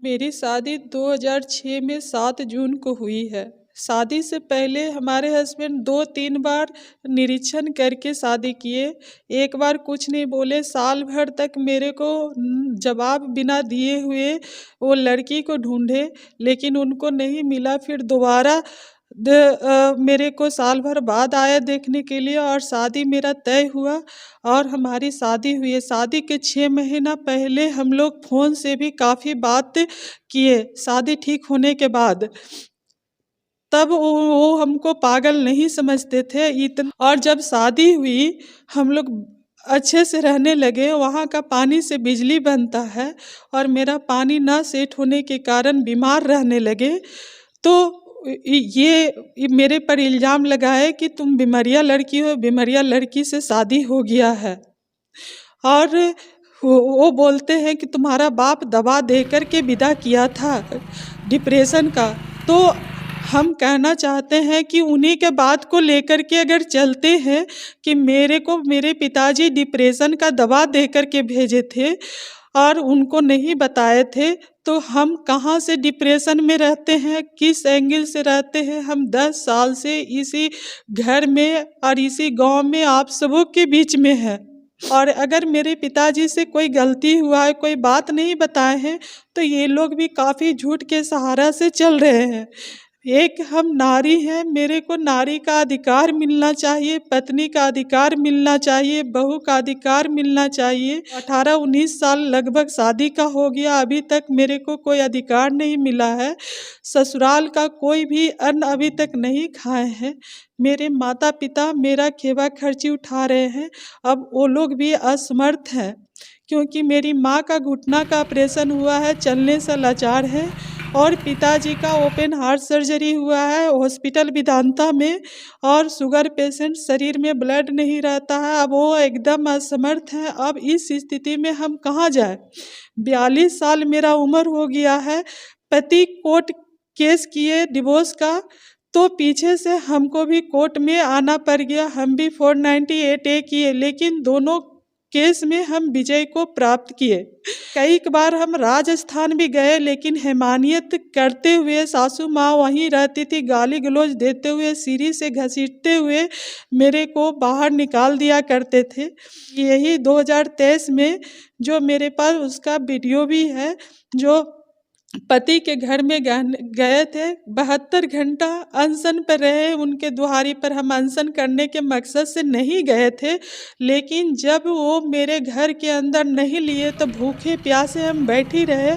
मेरी शादी 2006 में 7 जून को हुई है। शादी से पहले हमारे हस्बैंड 2-3 बार निरीक्षण करके शादी किए। एक बार कुछ नहीं बोले, साल भर तक मेरे को जवाब बिना दिए हुए वो लड़की को ढूंढे, लेकिन उनको नहीं मिला। फिर दोबारा मेरे को साल भर बाद आया देखने के लिए और शादी मेरा तय हुआ और हमारी शादी हुई है। शादी के 6 महीना पहले हम लोग फ़ोन से भी काफ़ी बात किए शादी ठीक होने के बाद। तब वो हमको पागल नहीं समझते थे और जब शादी हुई हम लोग अच्छे से रहने लगे। वहाँ का पानी से बिजली बनता है और मेरा पानी ना सेट होने के कारण बीमार रहने लगे। तो ये मेरे पर इल्ज़ाम लगाए कि तुम बीमारिया लड़की हो, बीमारिया लड़की से शादी हो गया है। और वो बोलते हैं कि तुम्हारा बाप दवा दे कर के विदा किया था डिप्रेशन का। तो हम कहना चाहते हैं कि उन्हीं के बात को लेकर के अगर चलते हैं कि मेरे पिताजी डिप्रेशन का दवा दे कर के भेजे थे और उनको नहीं बताए थे, तो हम कहाँ से डिप्रेशन में रहते हैं, किस एंगल से रहते हैं। हम 10 साल से इसी घर में और इसी गांव में आप सबों के बीच में हैं। और अगर मेरे पिताजी से कोई गलती हुआ है, कोई बात नहीं बताए हैं, तो ये लोग भी काफ़ी झूठ के सहारा से चल रहे हैं। एक हम नारी हैं, मेरे को नारी का अधिकार मिलना चाहिए, पत्नी का अधिकार मिलना चाहिए, बहू का अधिकार मिलना चाहिए। 18-19 साल लगभग शादी का हो गया, अभी तक मेरे को कोई अधिकार नहीं मिला है। ससुराल का कोई भी अन्न अभी तक नहीं खाए हैं। मेरे माता पिता मेरा खेवा खर्ची उठा रहे हैं। अब वो लोग भी असमर्थ हैं क्योंकि मेरी माँ का घुटना का ऑपरेशन हुआ है, चलने से लाचार है। और पिताजी का ओपन हार्ट सर्जरी हुआ है हॉस्पिटल विधानता में। और शुगर पेशेंट, शरीर में ब्लड नहीं रहता है, अब वो एकदम असमर्थ हैं। अब इस स्थिति में हम कहाँ जाएं। 42 साल मेरा उम्र हो गया है। पति कोर्ट केस किए डिवोर्स का, तो पीछे से हमको भी कोर्ट में आना पड़ गया। हम भी 498A किए, लेकिन दोनों केस में हम विजय को प्राप्त किए। कई बार हम राजस्थान भी गए, लेकिन हैवानियत करते हुए सासू माँ वहीं रहती थी, गाली गलौज देते हुए, सीढ़ी से घसीटते हुए मेरे को बाहर निकाल दिया करते थे। यही 2023 में जो मेरे पास उसका वीडियो भी है, जो पति के घर में गए थे, 72 घंटा अनशन पर रहे। उनके दुहारी पर हम अनशन करने के मकसद से नहीं गए थे, लेकिन जब वो मेरे घर के अंदर नहीं लिए तो भूखे प्यासे हम बैठी रहे।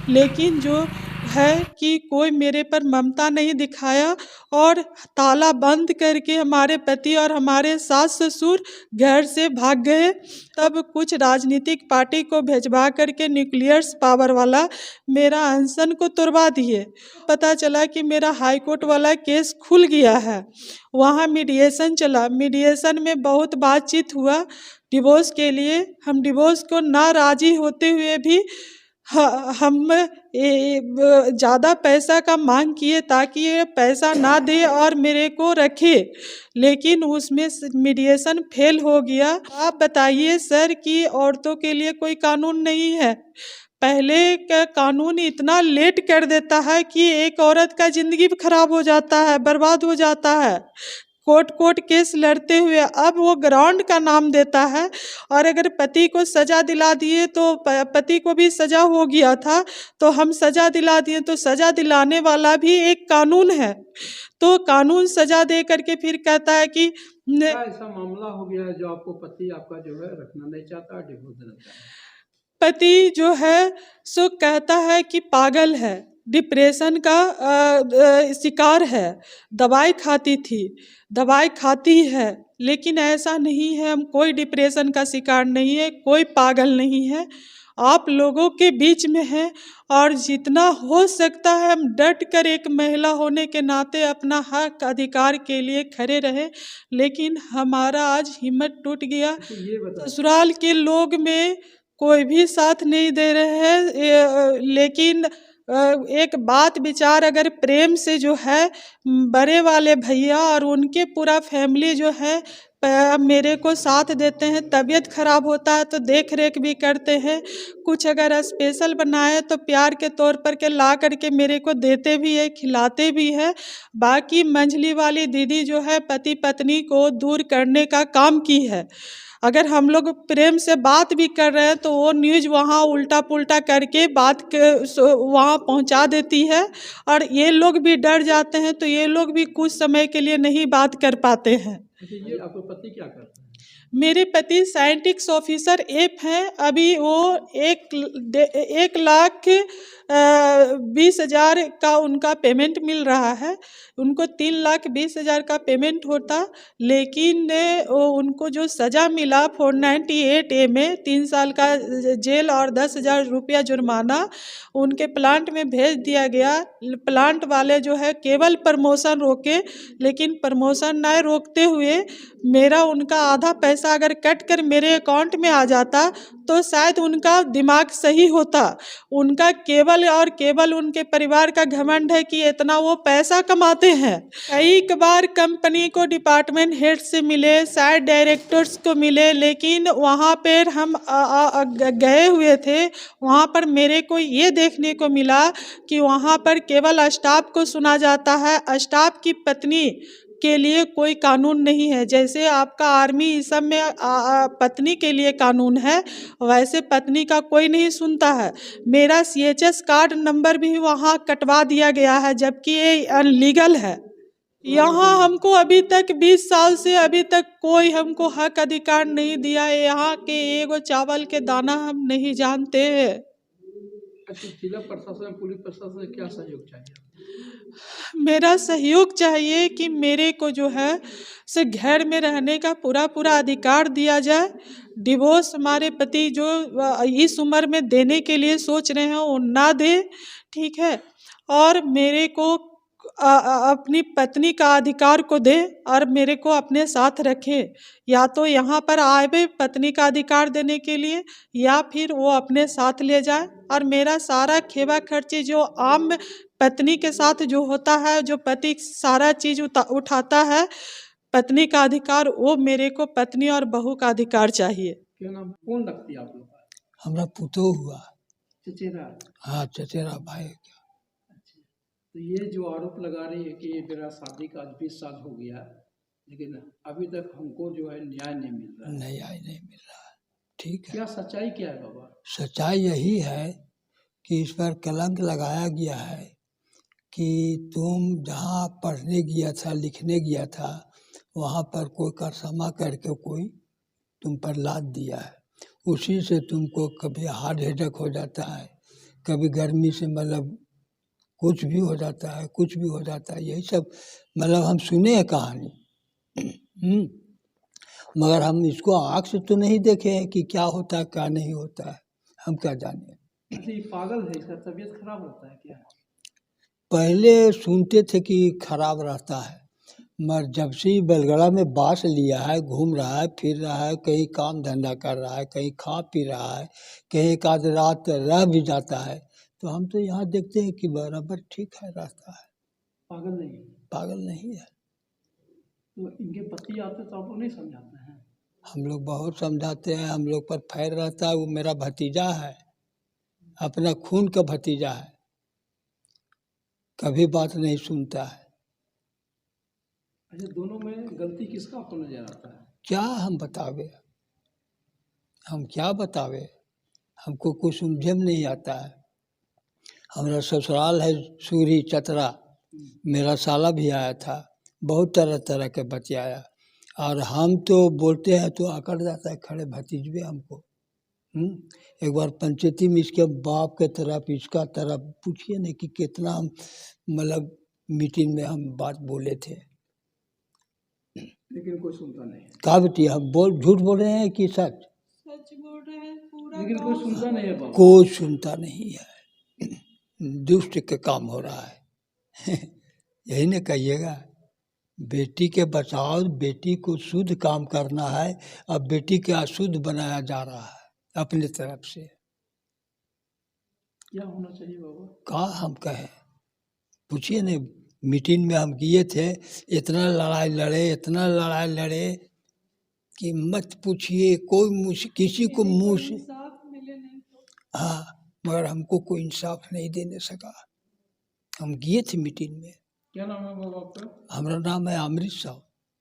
लेकिन जो है कि कोई मेरे पर ममता नहीं दिखाया और ताला बंद करके हमारे पति और हमारे सास ससुर घर से भाग गए। तब कुछ राजनीतिक पार्टी को भेजवा करके न्यूक्लियर्स पावर वाला मेरा अनशन को तोड़वा दिए। पता चला कि मेरा हाई कोर्ट वाला केस खुल गया है। वहाँ मीडिएशन चला, मीडिएशन में बहुत बातचीत हुआ डिवोर्स के लिए। हम डिवोर्स को ना राजी होते हुए भी हम ज़्यादा पैसा का मांग किए ताकि ये पैसा ना दे और मेरे को रखे, लेकिन उसमें मीडिएशन फेल हो गया। आप बताइए सर कि औरतों के लिए कोई कानून नहीं है। पहले का कानून इतना लेट कर देता है कि एक औरत का ज़िंदगी खराब हो जाता है, बर्बाद हो जाता है कोर्ट केस लड़ते हुए। अब वो ग्राउंड का नाम देता है और अगर पति को सज़ा दिला दिए तो पति को भी सज़ा हो गया था, तो हम सज़ा दिला दिए, तो सज़ा दिलाने वाला भी एक कानून है। तो कानून सज़ा दे करके फिर कहता है कि क्या ऐसा मामला हो गया है जो आपको पति आपका जो है रखना नहीं चाहता, डिवोर्स देना चाहता है? पति जो है सो कहता है कि पागल है, डिप्रेशन का शिकार है, दवाई खाती थी, दवाई खाती है। लेकिन ऐसा नहीं है, हम कोई डिप्रेशन का शिकार नहीं है, कोई पागल नहीं है। आप लोगों के बीच में हैं और जितना हो सकता है हम डट कर एक महिला होने के नाते अपना हक अधिकार के लिए खड़े रहे। लेकिन हमारा आज हिम्मत टूट गया। ससुराल के लोग में कोई भी साथ नहीं दे रहे हैं। लेकिन एक बात विचार अगर प्रेम से जो है बड़े वाले भैया और उनके पूरा फैमिली जो है मेरे को साथ देते हैं। तबीयत खराब होता है तो देख रेख भी करते हैं। कुछ अगर स्पेशल बनाए तो प्यार के तौर पर के ला करके मेरे को देते भी है, खिलाते भी है। बाकी मंझली वाली दीदी जो है पति पत्नी को दूर करने का काम की है। अगर हम लोग प्रेम से बात भी कर रहे हैं तो वो न्यूज़ वहाँ उल्टा पुल्टा करके बात के वहाँ पहुँचा देती है, और ये लोग भी डर जाते हैं तो ये लोग भी कुछ समय के लिए नहीं बात कर पाते हैं। अच्छा, ये आपके पति क्या करते हैं? मेरे पति साइंटिक्स ऑफिसर एफ हैं। अभी वो 1,20,000 का उनका पेमेंट मिल रहा है। उनको 3,20,000 का पेमेंट होता, लेकिन उनको जो सज़ा मिला 498A में 3 साल का जेल और 10,000 रुपया जुर्माना, उनके प्लांट में भेज दिया गया। प्लांट वाले जो है केवल प्रमोशन रोके, लेकिन प्रमोशन ना रोकते हुए मेरा उनका आधा पैसा अगर कट कर मेरे अकाउंट में आ जाता तो शायद उनका दिमाग सही होता। उनका केवल और केवल उनके परिवार का घमंड है कि इतना वो पैसा कमाते हैं। कई बार कंपनी को डिपार्टमेंट हेड से मिले, शायद डायरेक्टर्स को मिले, लेकिन वहाँ पर हम गए हुए थे। वहाँ पर मेरे को ये देखने को मिला कि वहाँ पर केवल स्टाफ को सुना जाता है। स्टाफ की पत्नी के लिए कोई कानून नहीं है। जैसे आपका आर्मी इस सब में पत्नी के लिए कानून है, वैसे पत्नी का कोई नहीं सुनता है। मेरा CHS कार्ड नंबर भी वहाँ कटवा दिया गया है, जबकि ये अनलीगल है। यहाँ हमको अभी तक 20 साल से अभी तक कोई हमको हक अधिकार नहीं दिया है। यहाँ के एगो चावल के दाना हम नहीं जानते हैं। अच्छा, जिला प्रशासन, पुलिस प्रशासन से क्या सहयोग चाहिए? मेरा सहयोग चाहिए कि मेरे को जो है से घर में रहने का पूरा पूरा अधिकार दिया जाए। डिवोर्स हमारे पति जो इस उम्र में देने के लिए सोच रहे हैं वो ना दे, ठीक है। और मेरे को अपनी पत्नी का अधिकार को दे और मेरे को अपने साथ रखे। या तो यहाँ पर आए पत्नी का अधिकार देने के लिए, या फिर वो अपने साथ ले जाए। और मेरा सारा खेवा खर्ची जो आम पत्नी के साथ जो होता है, जो पति सारा चीज़ उठाता है, पत्नी का अधिकार वो मेरे को पत्नी और बहू का अधिकार चाहिए। क्या नाम, कौन लगती है आप लोग का? हमरा पुतोह हुआ। चचेरा? हाँ, चचेरा भाई। अच्छा, तो ये जो आरोप लगा रही है कि मेरा शादी का आज 20 साल हो गया, लेकिन अभी तक हमको जो है न्याय नहीं मिल रहा है। न्याय नहीं मिल रहा है, ठीक है। क्या सच्चाई क्या है बाबा? सच्चाई यही है कि इस पर कलंक लगाया गया है कि तुम जहाँ पढ़ने गया था, लिखने गया था, वहाँ पर कोई करसमा करके कोई तुम पर लाद दिया है। उसी से तुमको कभी हार्ट अटैक हो जाता है, कभी गर्मी से मतलब कुछ भी हो जाता है, कुछ भी हो जाता है। यही सब मतलब हम सुने हैं कहानी, मगर हम इसको आँख से तो नहीं देखे हैं कि क्या होता है क्या नहीं होता है, हम क्या जाने। अच्छा, ये पागल है, इसका तबीयत खराब रहता है क्या? पहले सुनते थे कि खराब रहता है, मगर जब से बेलगड़ा में बास लिया है, घूम रहा है, फिर रहा है, कहीं काम धंधा कर रहा है, कहीं खा पी रहा है, कहीं एक आध रात रह भी जाता है, तो हम तो यहाँ देखते हैं कि बराबर ठीक है, रहता है, पागल नहीं है। पागल नहीं है। तो इनके पति आते तो आप लोग नहीं समझाते हैं? हम लोग बहुत समझाते हैं, हम लोग पर फैर रहता है। वो मेरा भतीजा है, अपना खून का भतीजा है, कभी बात नहीं सुनता है। अच्छा, दोनों में गलती किसका आपको नजर आता है? क्या हम बतावे, हम क्या बतावे, हमको कुछ समझे में नहीं आता है। हमारा ससुराल है सूरी चतरा, मेरा साला भी आया था, बहुत तरह तरह के बतियाया, और हम तो बोलते हैं तो आकड़ जाता है खड़े भतीजवे हमको। एक बार पंचायती में इसके बाप के तरफ, इसका तरफ पूछिए नहीं कि कितना हम मतलब मीटिंग में हम बात बोले थे, लेकिन कोई सुनता नहीं है। कहा बेटी हम झूठ बोल रहे हैं कि सच? सच बोल रहे हैं, पूरा लेकिन कोई सुनता नहीं है बाबा। कोई सुनता नहीं है, दुष्ट के काम हो रहा है। यही ना कहिएगा, बेटी के बचाव, बेटी को शुद्ध काम करना है, अब बेटी के अशुद्ध बनाया जा रहा है अपने तरफ से। क्या होना चाहिए बाबा? कहा हम कहें, पूछिए नहीं, मीटिंग में हम किए थे, इतना लड़ाई लड़े, इतना लड़ाई लड़े, कि मत पूछिए, कोई किसी को मुंह से, इंसाफ मिले नहीं तो हाँ, मगर हमको कोई इंसाफ नहीं देने सका। हम गए थे मीटिंग में। क्या नाम है बाबा आपका? हमारा नाम है अमृत साहब।